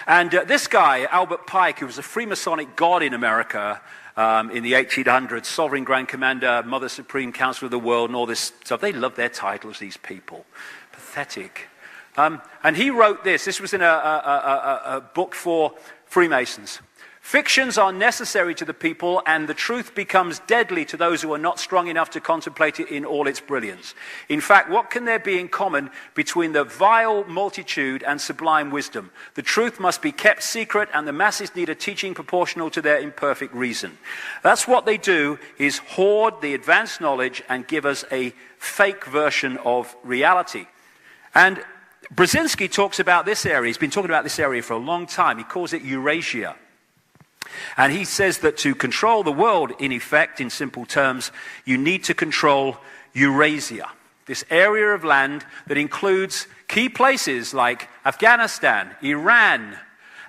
And this guy, Albert Pike, who was a Freemasonic god in America in the 1800s, Sovereign Grand Commander, Mother Supreme Council of the World, and all this stuff. They love their titles, these people. Pathetic. And he wrote this. This was in a book for Freemasons. Fictions are necessary to the people, and the truth becomes deadly to those who are not strong enough to contemplate it in all its brilliance. In fact, what can there be in common between the vile multitude and sublime wisdom? The truth must be kept secret, and the masses need a teaching proportional to their imperfect reason. That's what they do, is hoard the advanced knowledge and give us a fake version of reality. And Brzezinski talks about this area. He's been talking about this area for a long time. He calls it Eurasia. And he says that to control the world, in effect, in simple terms, you need to control Eurasia, this area of land that includes key places like Afghanistan, Iran,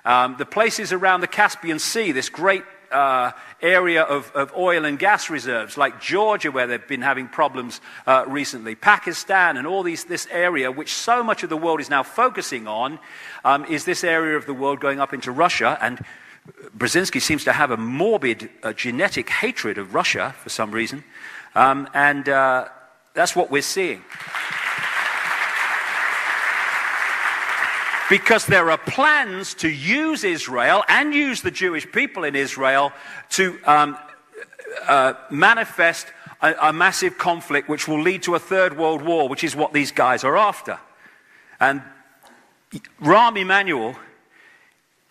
the places around the Caspian Sea, this great area of oil and gas reserves, like Georgia, where they've been having problems recently, Pakistan, and all this area, which so much of the world is now focusing on, is this area of the world going up into Russia. And Brzezinski seems to have a morbid genetic hatred of Russia for some reason, and that's what we're seeing. Because there are plans to use Israel and use the Jewish people in Israel to manifest a massive conflict which will lead to a third world war, which is what these guys are after. And Rahm Emanuel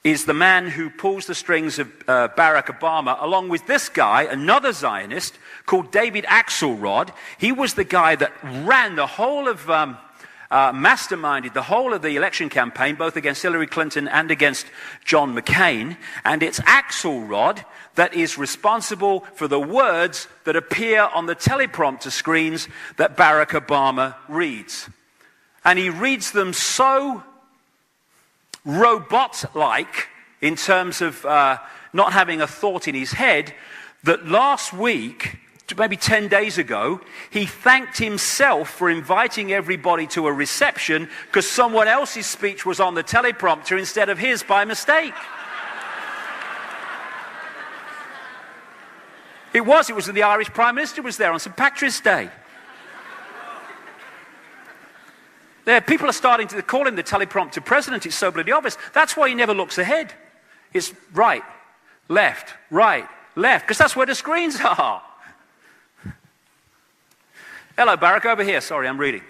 is the man who pulls the strings of Barack Obama, along with this guy, another Zionist, called David Axelrod. He was the guy that ran the whole of, masterminded the whole of the election campaign, both against Hillary Clinton and against John McCain. And it's Axelrod that is responsible for the words that appear on the teleprompter screens that Barack Obama reads. And he reads them so robot-like in terms of not having a thought in his head, that last week, maybe 10 days ago, he thanked himself for inviting everybody to a reception because someone else's speech was on the teleprompter instead of his by mistake. It was the Irish Prime Minister was there on St. Patrick's Day. There, people are starting to call him the teleprompter president. It's so bloody obvious. That's why he never looks ahead. It's right, left, because that's where the screens are. Hello, Barack, over here. Sorry, I'm reading.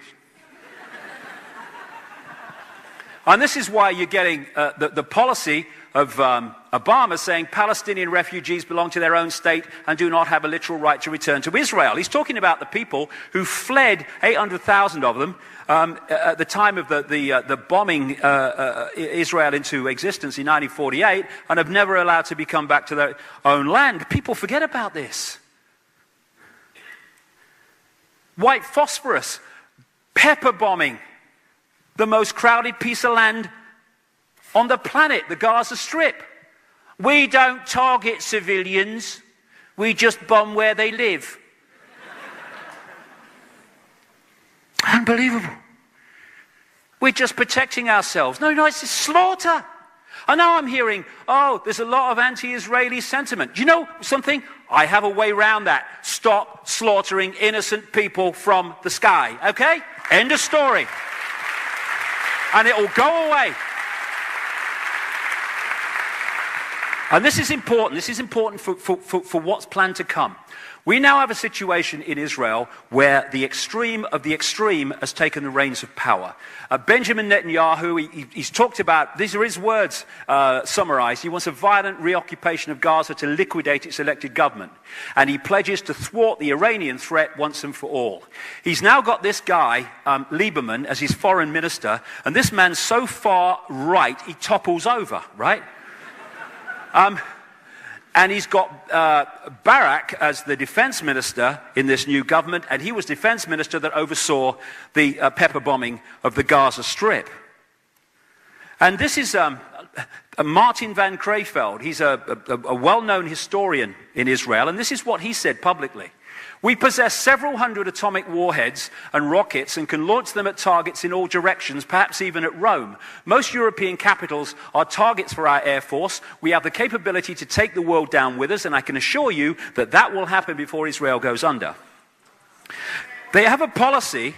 And this is why you're getting the policy of Obama saying Palestinian refugees belong to their own state and do not have a literal right to return to Israel. He's talking about the people who fled, 800,000 of them, at the time of the bombing Israel into existence in 1948, and have never allowed to come back to their own land. People forget about this. White phosphorus, pepper bombing, the most crowded piece of land on the planet, the Gaza Strip. We don't target civilians, we just bomb where they live. Unbelievable. We're just protecting ourselves. No, it's a slaughter. And now I'm hearing, there's a lot of anti-Israeli sentiment. You know something? I have a way around that. Stop slaughtering innocent people from the sky, okay? End of story. And it'll go away. And this is important. This is important for what's planned to come. We now have a situation in Israel where the extreme of the extreme has taken the reins of power. Benjamin Netanyahu, he's talked about, these are his words summarized, he wants a violent reoccupation of Gaza to liquidate its elected government. And he pledges to thwart the Iranian threat once and for all. He's now got this guy, Lieberman, as his foreign minister, and this man's so far right, he topples over, right? And he's got Barak as the defense minister in this new government, and he was defense minister that oversaw the pepper bombing of the Gaza Strip. And this is Martin van Creveld. He's a well-known historian in Israel, and this is what he said publicly. We possess several hundred atomic warheads and rockets and can launch them at targets in all directions, perhaps even at Rome. Most European capitals are targets for our Air Force. We have the capability to take the world down with us, and I can assure you that that will happen before Israel goes under. They have a policy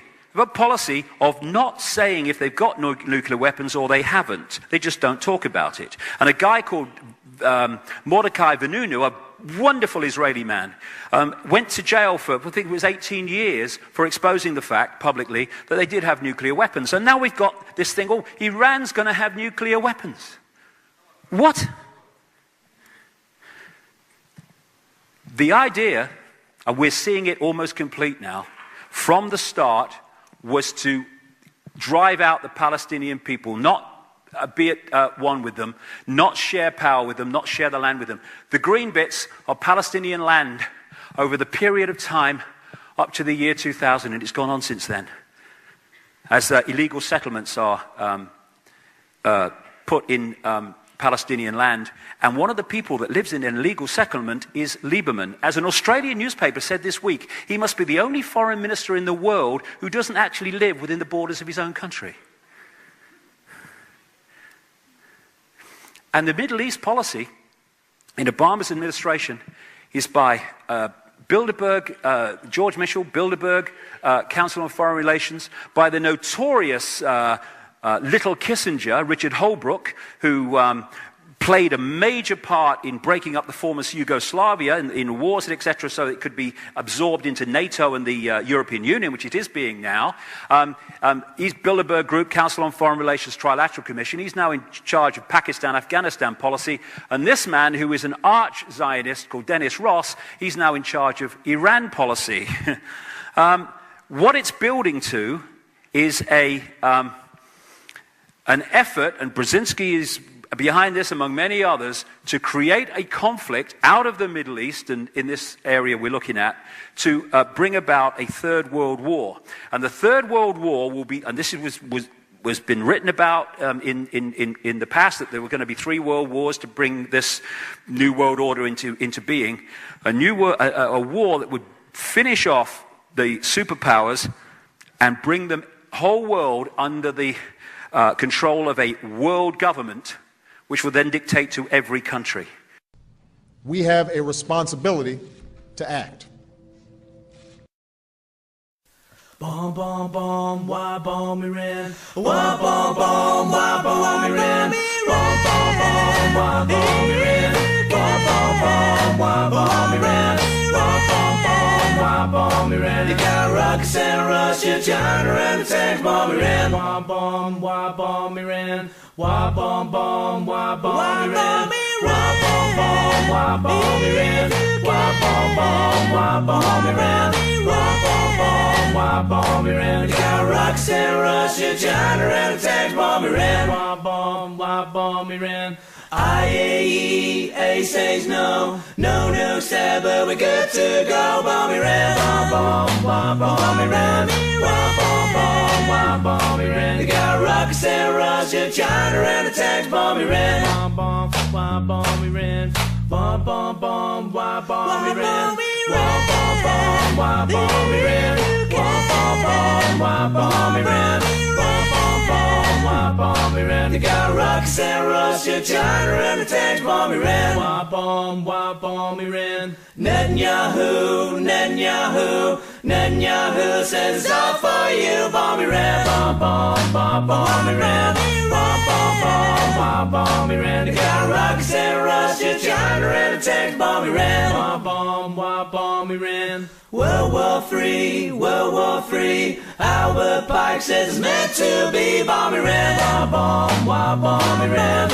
of not saying if they've got nuclear weapons or they haven't. They just don't talk about it. And a guy called Mordecai Vanunu, a wonderful Israeli man, went to jail for, I think it was 18 years, for exposing the fact publicly that they did have nuclear weapons. And now we've got this thing, oh, Iran's going to have nuclear weapons. What? The idea, and we're seeing it almost complete now, from the start was to drive out the Palestinian people, not be at one with them, not share power with them, not share the land with them. The green bits are Palestinian land over the period of time up to the year 2000, and it's gone on since then, as illegal settlements are put in Palestinian land. And one of the people that lives in an illegal settlement is Lieberman. As an Australian newspaper said this week, he must be the only foreign minister in the world who doesn't actually live within the borders of his own country. And the Middle East policy in Obama's administration is by Bilderberg, George Mitchell, Bilderberg, Council on Foreign Relations, by the notorious little Kissinger, Richard Holbrooke, who played a major part in breaking up the former Yugoslavia in wars, etc., so it could be absorbed into NATO and the European Union, which it is being now. He's Bilderberg Group, Council on Foreign Relations, Trilateral Commission. He's now in charge of Pakistan-Afghanistan policy. And this man, who is an arch-Zionist called Dennis Ross, he's now in charge of Iran policy. What it's building to is an effort, and Brzezinski is behind this among many others, to create a conflict out of the Middle East, and in this area we're looking at, to bring about a third world war. And the third world war will be, and this was been written about in the past, that there were going to be 3 world wars to bring this new world order into being, a war that would finish off the superpowers and bring the whole world under the control of a world government, which will then dictate to every country. We have a responsibility to act. Bomb, bomb, bomb, why bomb Iran? Why bomb, bomb, why bomb Iran? Bomb, bomb, bomb, why bomb Iran? Bomb, bomb, bomb, why bomb Iran? Bomb, bomb, bomb, why bomb Iran? You got rockets and Russia, China, and the tanks bomb Iran. Bomb, bomb, why bomb Iran? Why bomb, bomb, why bomb Iran? Why bomb, bomb, why bomb Iran? Why bomb, bomb, why bomb Iran? Why bomb, bomb, why bomb Iran? You got rockets and Russia, China, and the tanks bomb Iran. Why bomb Iran? IAEA says no, no nukes there, but we're good to go. Bomb Iran, bomb Iran, bomb Iran. They got rockets and Russia, China, and the tanks bomb Iran. Bomb Iran, bomb Iran, bomb Iran, bomb Iran. Bomb Iran. They got rockets and Russia, China, and the tanks bomb Iran. Why bomb Iran? Netanyahu says it's all for you. Bomb Iran. Bomb Iran. Bomb Iran. They got rockets and Russia, China, and the tanks bomb Iran. Bomb Iran. World War III. Albert Pike says it's meant to be. Bomb Iran. Bomb Iran.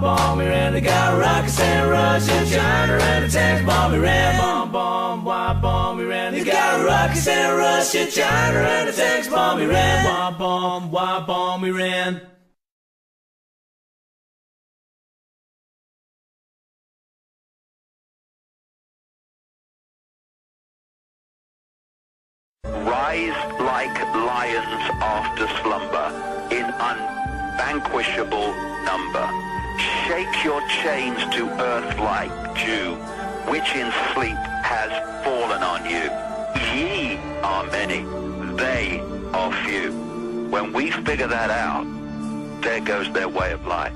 Bomb Iran. They got rockets and Russia, China, and the tanks bomb Iran. Bomb Iran. They got rockets and Russia, China, and the tanks bomb Iran. Bomb Iran. Rise like lions after slumber, in unvanquishable number. Shake your chains to earth like dew. which in sleep has fallen on you. Ye are many, they are few. When we figure that out, there goes their way of life.